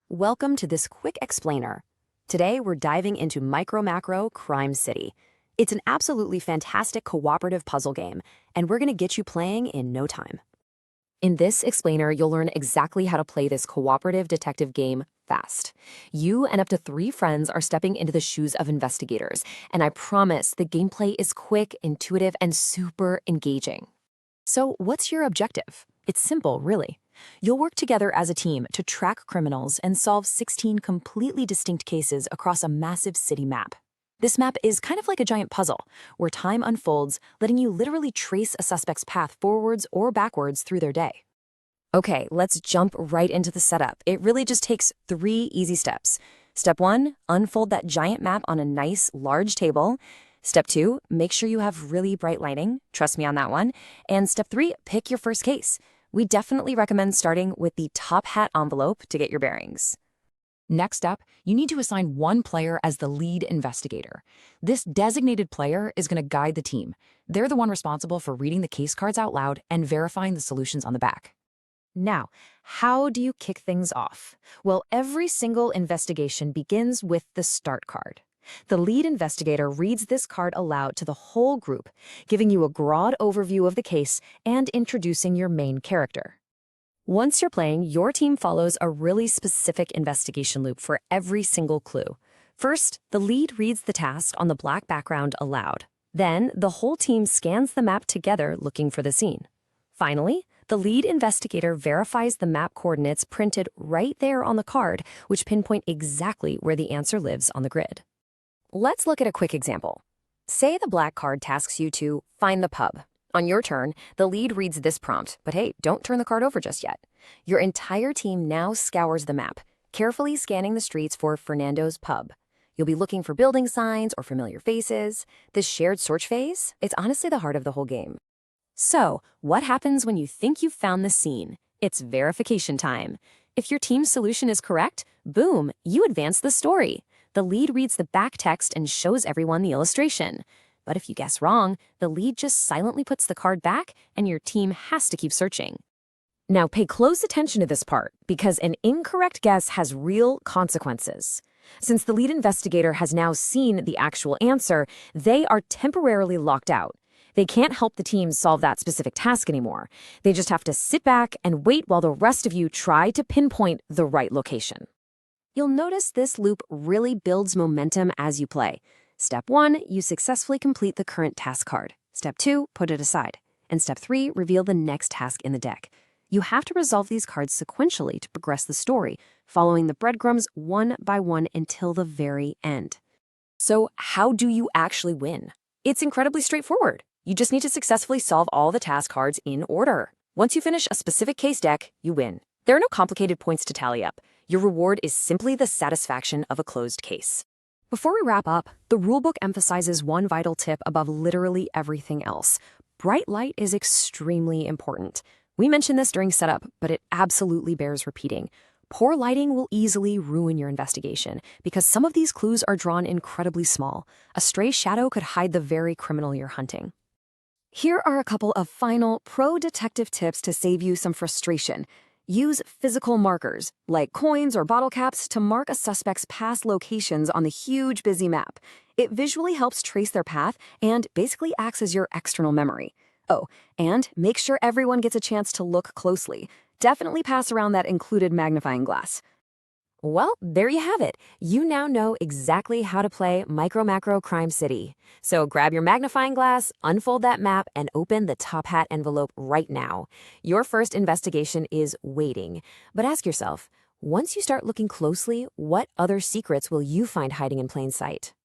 Welcome to this quick explainer. Today we're diving into MicroMacro Crime City. It's an absolutely fantastic cooperative puzzle game, and we're going to get you playing in no time. In this explainer, you'll learn exactly how to play this cooperative detective game fast. You and up to 3 friends are stepping into the shoes of investigators, and I promise the gameplay is quick, intuitive, and super engaging. So what's your objective? It's simple, really. You'll work together as a team to track criminals and solve 16 completely distinct cases across a massive city map. This map is kind of like a giant puzzle, where time unfolds, letting you literally trace a suspect's path forwards or backwards through their day. Okay, let's jump right into the setup. It really just takes 3 easy steps. Step 1, unfold that giant map on a nice, large table. Step 2, make sure you have really bright lighting. Trust me on that one. And step 3, pick your first case. We definitely recommend starting with the top hat envelope to get your bearings. Next up, you need to assign one player as the lead investigator. This designated player is going to guide the team. They're the one responsible for reading the case cards out loud and verifying the solutions on the back. Now, how do you kick things off? Well, every single investigation begins with the start card. The lead investigator reads this card aloud to the whole group, giving you a broad overview of the case and introducing your main character. Once you're playing, your team follows a really specific investigation loop for every single clue. First, the lead reads the task on the black background aloud. Then, the whole team scans the map together looking for the scene. Finally, the lead investigator verifies the map coordinates printed right there on the card, which pinpoint exactly where the answer lives on the grid. Let's look at a quick example. Say the black card tasks you to find the pub. On your turn, the lead reads this prompt, but hey, don't turn the card over just yet. Your entire team now scours the map, carefully scanning the streets for Fernando's pub. You'll be looking for building signs or familiar faces. This shared search phase, it's honestly the heart of the whole game. So, what happens when you think you've found the scene? It's verification time. If your team's solution is correct, boom, you advance the story. The lead reads the back text and shows everyone the illustration. But if you guess wrong, the lead just silently puts the card back and your team has to keep searching. Now pay close attention to this part, because an incorrect guess has real consequences. Since the lead investigator has now seen the actual answer, they are temporarily locked out. They can't help the team solve that specific task anymore. They just have to sit back and wait while the rest of you try to pinpoint the right location. You'll notice this loop really builds momentum as you play. Step 1, you successfully complete the current task card. Step 2, put it aside. And Step 3, reveal the next task in the deck. You have to resolve these cards sequentially to progress the story, following the breadcrumbs one by one until the very end. So how do you actually win? It's incredibly straightforward. You just need to successfully solve all the task cards in order. Once you finish a specific case deck, you win. There are no complicated points to tally up. Your reward is simply the satisfaction of a closed case. Before we wrap up, the rulebook emphasizes one vital tip above literally everything else. Bright light is extremely important. We mentioned this during setup, but it absolutely bears repeating. Poor lighting will easily ruin your investigation because some of these clues are drawn incredibly small. A stray shadow could hide the very criminal you're hunting. Here are a couple of final pro-detective tips to save you some frustration. Use physical markers, like coins or bottle caps, to mark a suspect's past locations on the huge, busy map. It visually helps trace their path and basically acts as your external memory. Oh, and make sure everyone gets a chance to look closely. Definitely pass around that included magnifying glass. Well, there you have it. You now know exactly how to play MicroMacro Crime City. So grab your magnifying glass, unfold that map, and open the top hat envelope right now. Your first investigation is waiting. But ask yourself, once you start looking closely, what other secrets will you find hiding in plain sight?